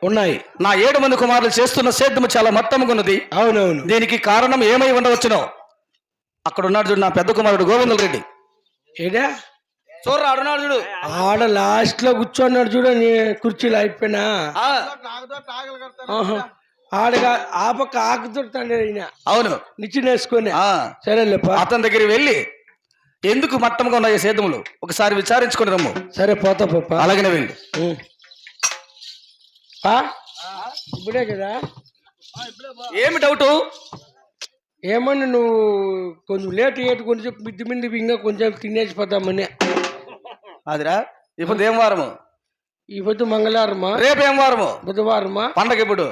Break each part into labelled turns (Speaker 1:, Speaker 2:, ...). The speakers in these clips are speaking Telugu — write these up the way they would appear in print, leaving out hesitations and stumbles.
Speaker 1: ఉన్నాయి.
Speaker 2: నా 7 మంది కుమారులు చేస్తున్న సేద్యము చాలా మట్టముగున్నది.
Speaker 1: అవునవును.
Speaker 2: దీనికి కారణం ఏమై ఉండవచ్చునో. అక్కడ ఉన్నాడు చూడు నా పెద్ద కుమారుడు గోవిందుల రెడ్డి.
Speaker 1: ఏడా
Speaker 2: చూడరా ఆడున్నాడు చూడు.
Speaker 1: ఆడ లాస్ట్ లో కూర్చోన్నాడు చూడ నీ కుర్చీలో అయిపోయినా. ఆడగా ఆ పక్క ఆకు దొరుకుతాడు ఈయన.
Speaker 2: అవును,
Speaker 1: నిచ్చిన వేసుకొని. సరేలేప,
Speaker 2: అతని దగ్గరికి వెళ్ళి ఎందుకు మట్టముగా ఉన్నాయి సేద్యములు ఒకసారి విచారించుకుని రమ్ము.
Speaker 1: సరే పోతా పప్ప.
Speaker 2: అలాగనే వెళ్ళి.
Speaker 1: ఇప్పుడే కదా.
Speaker 2: ఏమి డౌటు?
Speaker 1: ఏమన్నా నువ్వు కొంచెం లేట్ అయ్యేట్టు కొంచెం మిద్ది మింది ఇంకా కొంచెం తినేసిపోతామని.
Speaker 2: అదిరా ఇప్పుడు ఏం వారము?
Speaker 1: ఈ పొద్దు మంగళవారమా?
Speaker 2: రేపు ఏం వారము?
Speaker 1: బుధవారమా?
Speaker 2: పండగ ఎప్పుడు?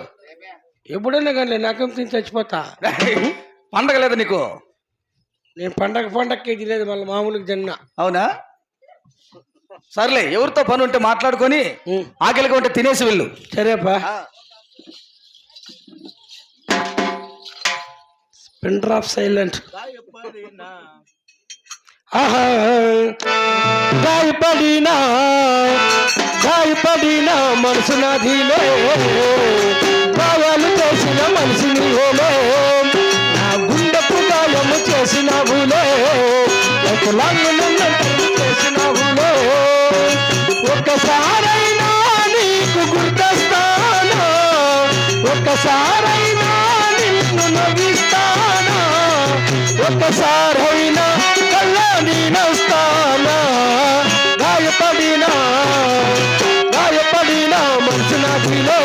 Speaker 1: ఎప్పుడైనా కానీ నాకేం తిని చచ్చిపోతా.
Speaker 2: పండగ లేదు నీకు?
Speaker 1: నేను పండగకి ఇది లేదు, మళ్ళీ మామూలుగా జన్న.
Speaker 2: అవునా? సర్లే, ఎవరితో పని ఉంటే మాట్లాడుకొని ఆకలిగా ఉంటే తినేసి వెళ్ళు.
Speaker 1: సరేపా. Pin drop silent. గాయపడినా మనసు నాదిలో, గాయాలు చేసిన మనిషిని హోలో, నా గుండెకు గాయము చేసినావులే, చేసినావులే. ఒక్కసారైనా నీకు గుర్తొస్తానా, ఒక్కసారైనా నిన్ను నవ్విస్తానా, ఒక్కసారైనా కళ్ళ నీనొస్తానా. గాయపడినా మనసు నాటిలో,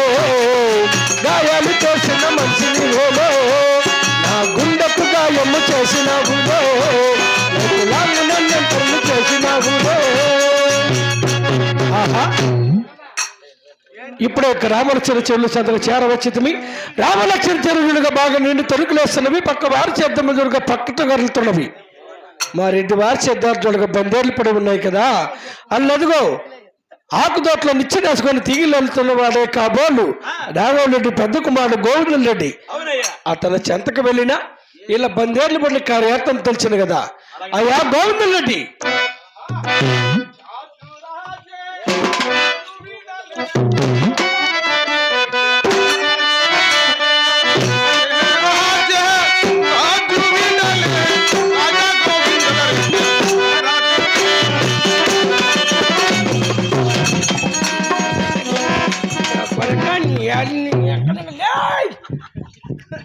Speaker 1: గాయాలు చేసిన మనిషిని హోలో, నా గుండెకు గాయము చేసినావులో, నన్ను చేసినావులో. ఇప్పుడే రామలక్ష్మణ చెరువులు సంతకు చేరవచ్చితమి. రామలక్ష్మణ చెరువులుగా బాగా నిండి తొలుకులేస్తున్నవి, పక్క వారి చేద్దమ్మదురుగా పక్కతో కరుగుతున్నవి. మా రెడ్డి వారి చేద్దారులుగా బందేర్లు పడి ఉన్నాయి కదా. అల్లదిగో ఆకుదోట్లో నిచ్చి నేసుకొని తిగిలి వెళ్తున్న వాడే కాబోలు రాఘవరెడ్డి పెద్ద కుమారుడు గోవిందుల రెడ్డి. అతను చెంతకు వెళ్ళినా ఇలా బందేర్లు పడిన కార్యార్థం తెలిసింది కదా. అయ్యా గోవిందుల రెడ్డి,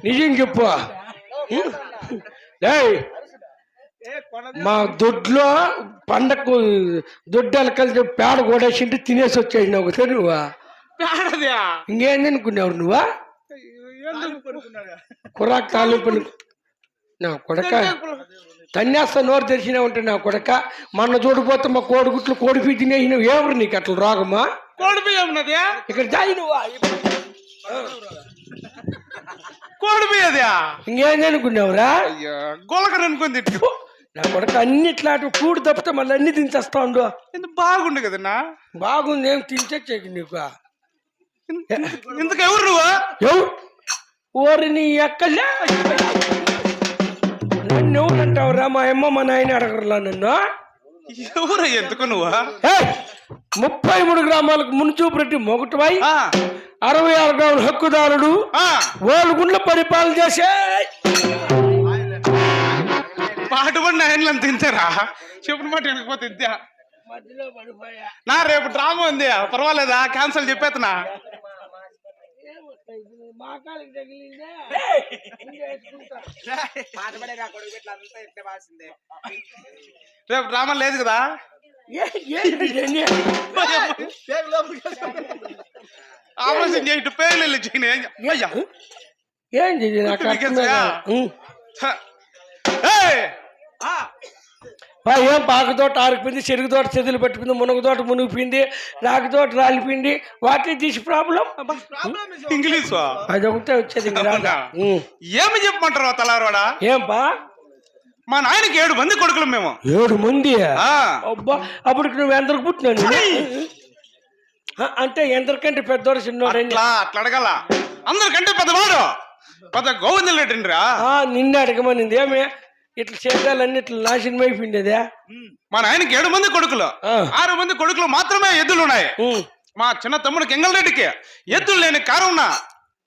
Speaker 1: నిజం చెప్పు. మా దొడ్లో పండగకు దొడ్డలు కలిసి పేడ కొడేసింటే తినేసి వచ్చాయి. నువ్వు నువ్వా ఇంకేంది అనుకున్నావు? నువ్వా కురాకు తాలింపు నా కొడక తన్నేస్తా నోరు తెరిచినా ఉంటే నా కొడక. మొన్న చూడిపోతే మా కోడిగుట్లు కోడిపి తినేసినావు. ఎవరు నీకు అట్లా రోగమా?
Speaker 3: కోడిపి ఏమన్నది
Speaker 1: ఇక్కడ దాయి నువ్వా
Speaker 3: కోడిపి అదే
Speaker 1: ఇంకేంది అనుకున్నావురా?
Speaker 3: గొలకని అనుకుంది
Speaker 1: నా కొడక. అన్నిట్లా కూడు తప్పితే మళ్ళీ అన్ని తినేస్తా ఉండు.
Speaker 3: బాగుండు కదన్నా.
Speaker 1: బాగుంది, ఏం తినేచ్చేకి నీకు.
Speaker 3: ఇంతకు ఎవరు నువ్వు?
Speaker 1: ఓరి నీ ఎక్కలే నన్ను ఎవరు అంటావురా? మా అమ్మ మా నాయన అడగరులా నన్ను.
Speaker 3: ఎవరు ఎందుకు నువ్వు?
Speaker 1: 33 గ్రామాలకు మున్సూపు రెడ్డి మొగటువై 66 గ్రాముల హక్కుదారుడు ఓలుగుండ్ల పరిపాలన చేసే
Speaker 3: అటువంటి ఆయనలను తింటారా? చెప్పిన మాట వెనకపోతే తింటా. నా రేపు డ్రామా ఉంది, పర్వాలేదా? క్యాన్సల్ చెప్పేతనా? రేపు డ్రామా లేదు కదా? ఆపరేషన్ చేయి పేర్లు
Speaker 1: ఏంటి ఏం పాకతోట ఆరిపోయింది, చెరుకు తోట చెదులు పెట్టుకుంది, మునగతోట మునిగిపోయింది, రాగితోట రాలిపోయింది. వాటి తీసి ప్రాబ్లం
Speaker 3: ఇంగ్లీష్
Speaker 1: అది ఒకటే వచ్చేది.
Speaker 3: ఏమి చెప్పమంటారు తలారోడా?
Speaker 1: ఏంపా
Speaker 3: మా నాయనకి 7 మంది కొడుకులు మేము.
Speaker 1: 7 మంది? అబ్బా, అప్పుడు నువ్వు ఎందరికి పుట్టినాను? అంటే ఎందరికంటే పెద్దవాడు చిన్నవాడు?
Speaker 3: అట్లా అడగల, అందరికంటే పెద్దవాడు పెద్ద గోవిందుల రెడ్డి రా.
Speaker 1: నిన్ను అడగమనింది. ఏమే ఇట్లా చేద్దాలన్నీ ఇట్లా నాశనం అయిపోయింది.
Speaker 3: మా నాయనకి 7 మంది కొడుకులు, 6 మంది కొడుకులు మాత్రమే ఎద్దులు ఉన్నాయి. మా చిన్న తమ్ముడికి ఎంగళరెడ్డికి ఎద్దులు లేని కారున్నా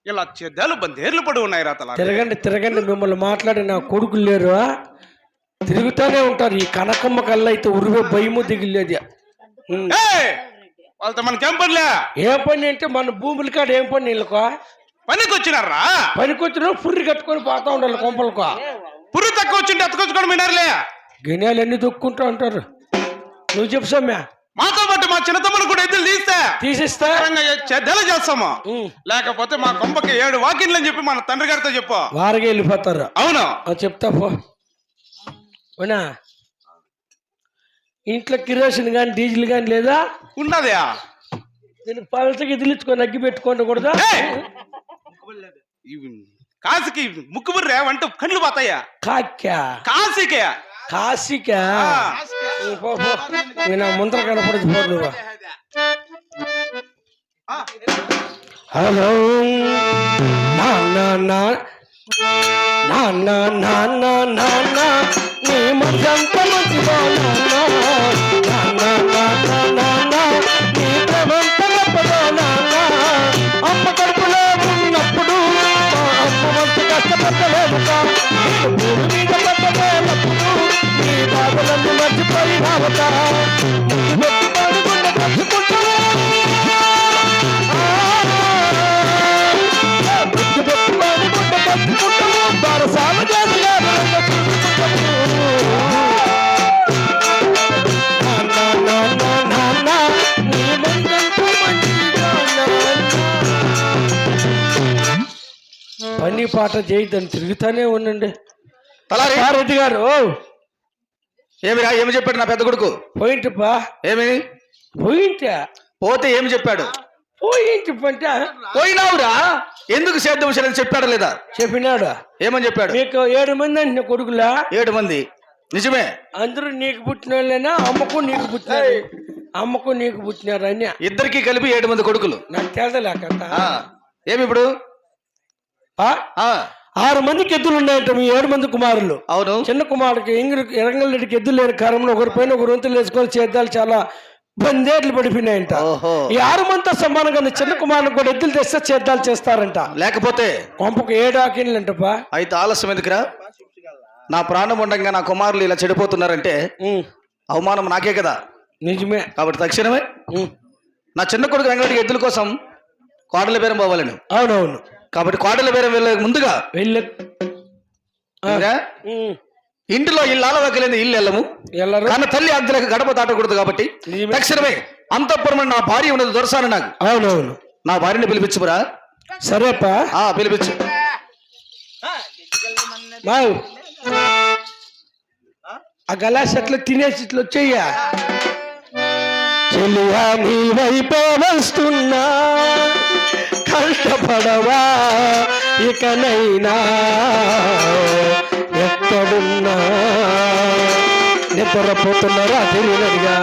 Speaker 3: ఇలా చెద్దాలు బందేర్లు పడి ఉన్నాయి రా తల.
Speaker 1: తిరగండి మిమ్మల్ని మాట్లాడి నా కొడుకులు లేరు తిరుగుతూనే ఉంటారు. ఈ కనకమ్మ కల్లా అయితే ఉరివే భయము దిగిలేదు.
Speaker 3: వాళ్ళతో మనకేం పనిలే.
Speaker 1: ఏం పని అంటే మన భూముల కాడ ఏం పని వీళ్ళకో
Speaker 3: పనికి వచ్చినారా?
Speaker 1: పనికొచ్చిన పుర్రి కట్టుకొని పోతా ఉండాలి కొంపలకో.
Speaker 3: పుర్రి తక్కువ వచ్చింటే అతుకొచ్చుకొని వినారులే.
Speaker 1: గిన్నెలన్నీ దొక్కుంటూ ఉంటారు. నువ్వు చెప్పు సమ్యా.
Speaker 3: మాతో పాటు మా చిన్న తమ్ముడు కూడా ఎద్దులు
Speaker 1: తీసిస్తా
Speaker 3: చెద్దలు చేస్తాము. లేకపోతే మా కొంపకి 7 వాకిన్లు అని చెప్పి మన తండ్రి గారితో చెప్పు.
Speaker 1: వారగా వెళ్ళిపోతారు.
Speaker 3: అవును
Speaker 1: చెప్తా పో. అవునా ఇంట్లో కిరోసిన్ కానీ డీజిల్ కానీ లేదా?
Speaker 3: ఉన్నదా?
Speaker 1: నేను పలసకి ఇదిలించుకొని అగ్గి పెట్టుకోకూడదా?
Speaker 3: కాశీకి ముక్కు బుర్రే అంటూ కళ్ళు పోతాయా? కాశీకే
Speaker 1: కాశీకా నా ముందర కనపడదు పో నువ్వు. హలో నాన్న నీ మంచంత మంచిదా నాన్న నీ ప్రేమంత గొప్పదా నాన్న. అమ్మ కడుపులో ఉన్నప్పుడు మా అమ్మ వంత కష్టపడలేదుగా. భూమి మీద పడ్డలేనప్పుడు నీ బాధలన్నీ మర్చిపోయి రావతా. పని పాట చేయదని తిరుగుతానే ఉండండి. రెడ్డి గారు
Speaker 2: ఏమిరా ఏమి చెప్పాడు నా పెద్ద కొడుకు?
Speaker 1: పోయింటప్పా.
Speaker 2: ఏమి
Speaker 1: పోయింటా?
Speaker 2: పోతే ఏమి చెప్పాడు?
Speaker 1: పోయింటంటే
Speaker 2: పోయినావురా. ఎందుకు సేద్యం చేయాలని చెప్పాడు లేదా?
Speaker 1: చెప్పినాడు.
Speaker 2: ఏమని చెప్పాడు?
Speaker 1: మీకు 7 మంది అంటే కొడుకులా?
Speaker 2: 7 మంది. నిజమే.
Speaker 1: అందరూ నీకు పుట్టిన వాళ్ళైనా? అమ్మకు నీకు పుట్టినారు? అమ్మకు నీకు పుట్టినారు అని
Speaker 2: ఇద్దరికి కలిపి 7 మంది కొడుకులు.
Speaker 1: నాకు తెలలేక
Speaker 2: ఏమి ఇప్పుడు
Speaker 1: 6 మందికి ఎద్దులు ఉన్నాయంట. మీ 7 మంది కుమారులు.
Speaker 2: అవును.
Speaker 1: చిన్న కుమారుడికి ఎరంగల్రెడ్డికి ఎద్దులు లేని కారణంలో ఒకరిపైన ఒకరు వంతులు వేసుకొని చేద్దాలు చాలా బందేట్లు పడిపోయినాయంట. ఈ 6 మందితో సమానంగా చిన్న కుమారులకు కూడా ఎద్దులు తెస్తే చేద్దాలు చేస్తారంట.
Speaker 2: లేకపోతే
Speaker 1: కొంపకు 7 ఆకిన్లు అంటపా.
Speaker 2: అయితే ఆలస్యం ఎందుకురా? నా ప్రాణం ఉండగా నా కుమారులు ఇలా చెడిపోతున్నారంటే అవమానం నాకే కదా.
Speaker 1: నిజమే.
Speaker 2: కాబట్టి తక్షణమే నా చిన్న కొడుకు రంగరెడ్డి ఎద్దుల కోసం కోడల బేరం పోవాలని.
Speaker 1: అవునవును.
Speaker 2: కాబట్టి కోడల బేరం వెళ్ళే ముందుగా ఇంటిలో ఇల్లు ఆలవకలేని ఇల్లు వెళ్ళము. కానీ తల్లి ఆజ్ఞలకు గడప దాటకూడదు. కాబట్టి తక్షణమే అంతఃపురం నా భార్య ఉన్నది దొరసాను నాకు.
Speaker 1: అవునవును.
Speaker 2: నా భార్యని పిలిపించురా.
Speaker 1: సరేపా
Speaker 2: పిలిపించు.
Speaker 1: ఆ గలాస్ అట్లా తినేసి ఇట్లా వచ్చేయ్యా. చెలియా నీ వైపే వస్తున్నా కష్టపడవా ఇకనైనా ఎక్కడున్నా నిద్రపోతున్న రాత్రినడిగా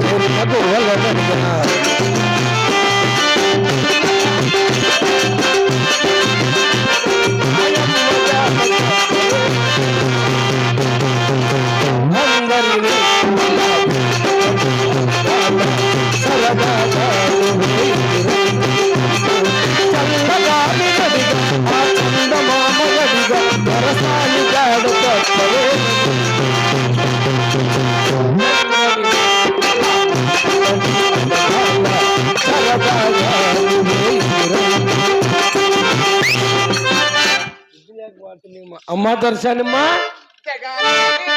Speaker 1: చేరిన గోవలనడిగా అందరినీ సరదాగా చల్లగాలి నడిగా ఆ చందమామ నడిగా దరసాలి గాడ తప్పవే సరదాగా అమ్మ దర్శనమ్మా.
Speaker 4: కరుణ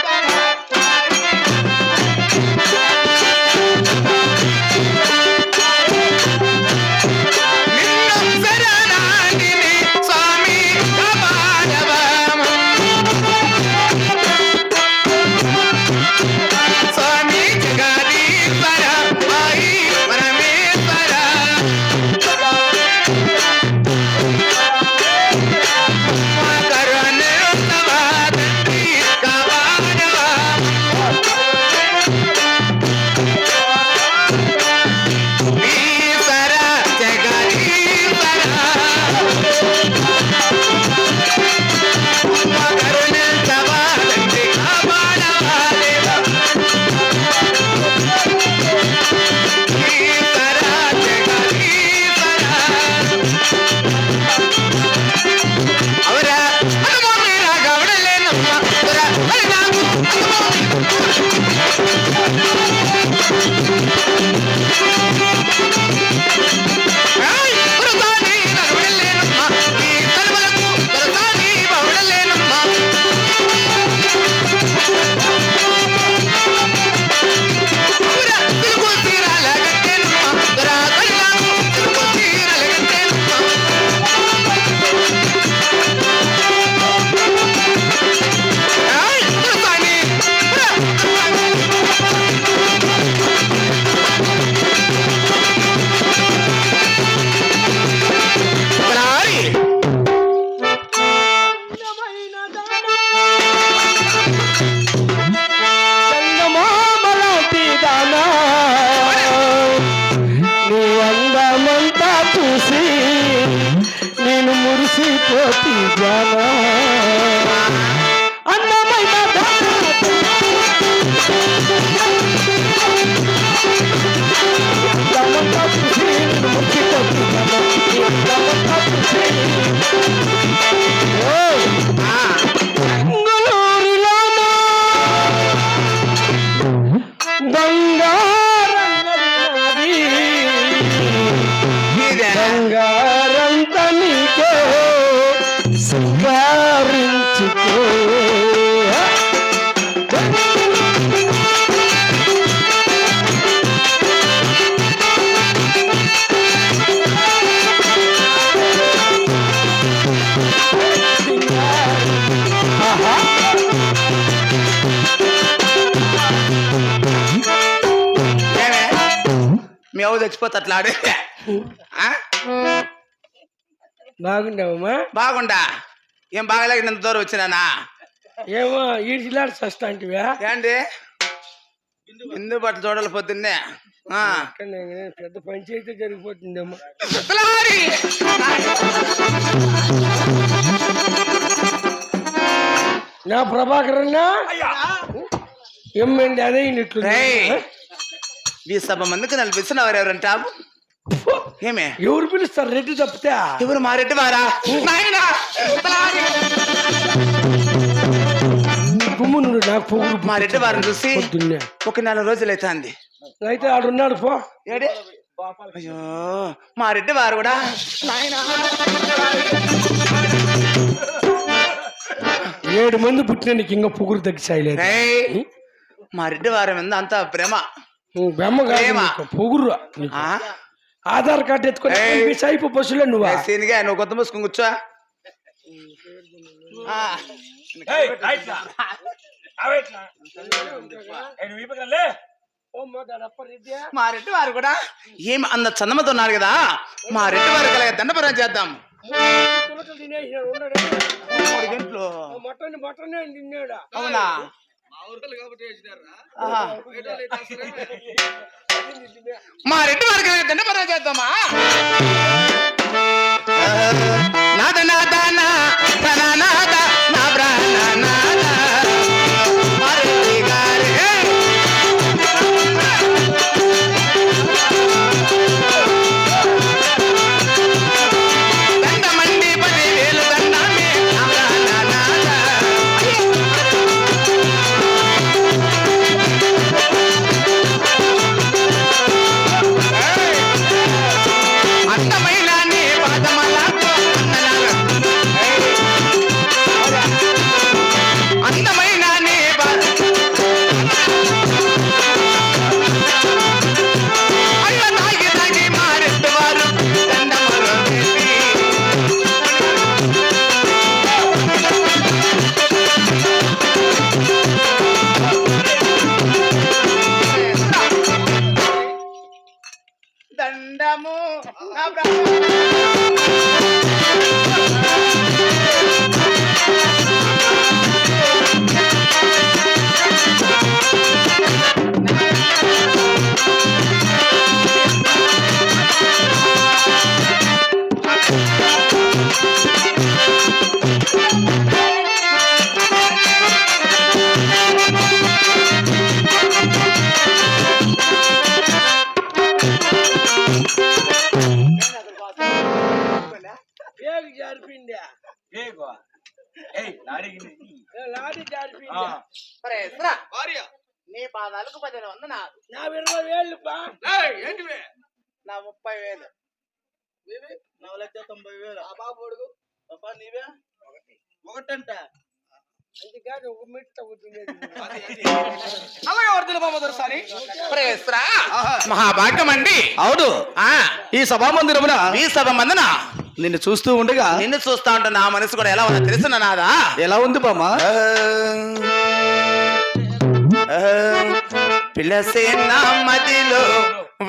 Speaker 1: చూసి నేను మురిసిపోతి జానా అందమైన దానంతా చూసి నేను మురిసిపోతి జానా బెంగళూరులోనా బంగారంత నీకే సింగారించుకో
Speaker 2: మీ అవ్వ చచ్చిపోతే అట్లా ఆడే
Speaker 1: బాగుండవమ్మా
Speaker 2: బాగుండా ఏం బాగలేక ఇంత దూరం వచ్చినానా
Speaker 1: ఏమో ఈడ్చిలాడి చస్తాంటివా
Speaker 2: ఏంటి ఎందుకు బట్టలు చూడాలి పొద్దున్నే
Speaker 1: పెద్ద పంచాయతీ జరిగిపోతుందమ్మా నా ప్రభాకరన్నా ఏమండి అదే ఇట్లు
Speaker 2: ఈ సభ మందికి నన్ను పిలిచినవారు ఎవరంటావు ఏమే
Speaker 1: ఎవరు పిలుస్తారు రెడ్డి తప్పితే
Speaker 2: ఎవరు మా రెడ్డి వారా
Speaker 1: గుమ్మును నాకు పొగుడు
Speaker 2: మా రెడ్డి వారిని చూసి ఒక 4 రోజులు అవుతుంది
Speaker 1: అయితే ఆడున్నాడు పో
Speaker 2: ఏడే అయ్యో మా రెడ్డి వారు కూడా
Speaker 1: 7 మంది పుట్టిన నీకు ఇంకా పొగురు తగ్గిసాయలేదు
Speaker 2: మా రెడ్డి వారి మీద అంత ప్రేమ
Speaker 1: పొగురు ఆధార్ కార్డు ఎత్తుకొని సైపు బస్సులో
Speaker 2: నువ్వు కొత్త మూసుకుని కూర్చో మా రెడ్డి వారు కూడా ఏమి అంత చందమతో ఉన్నారు కదా మా రెడ్డి వారు కలిగే దండపరం చేద్దాం 3 గంటలు అవునా మా రెడ్డి వారికి దండపరం చేద్దామా నాద నాద నాద నా ప్రాణ నాద మా రెడ్డి గారే దండమండి 10,000 దండమే నా ప్రాణ నాద అందమైన నీ పాదమలాతో అందమైన నీ అయ్యో తాగి తాగి మారెట్టువారు దండమరు దండము నీ పాదాలకు 10,000 నా
Speaker 1: 20,000
Speaker 2: నా 30,000 4,90,000 ఆ బాబు అడుగు నీవే ఒకటంట
Speaker 1: అందుకని ఒక మిట్ట
Speaker 2: మహాభాగ్యం అండి
Speaker 1: అవును ఈ సభా మందిరమున
Speaker 2: ఈ సభ మందున
Speaker 1: నిన్ను చూస్తూ ఉండగా
Speaker 2: నిన్ను చూస్తా ఉంటే నా మనసు కూడా ఎలా ఉందో తెలుసు నాదా
Speaker 1: ఎలా ఉంది బామ్మ
Speaker 2: పిలసే నా మదిలో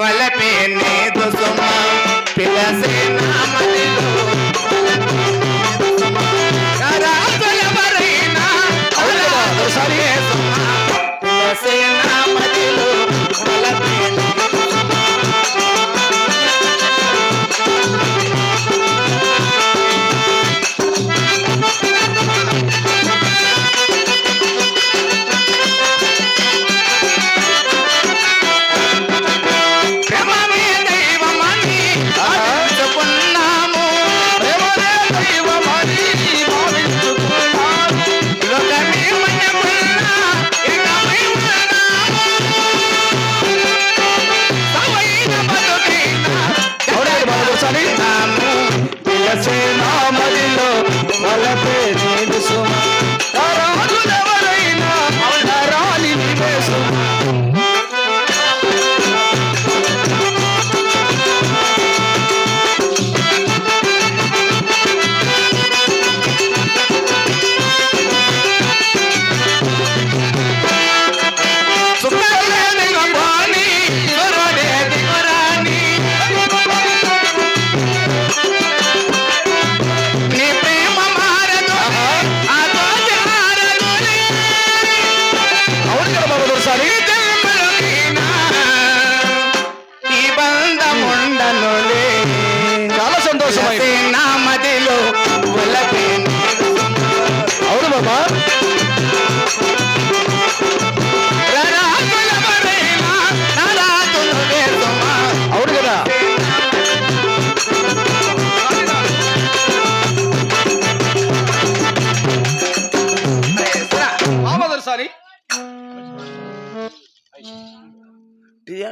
Speaker 2: వలపే నేదు సుమా పిలసే నా మదిలో పిలసే నా మదిలో వలపే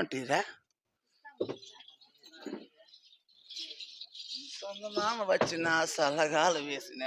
Speaker 4: ఏమిటిరా మామ వచ్చిన సలగాలు వేసిన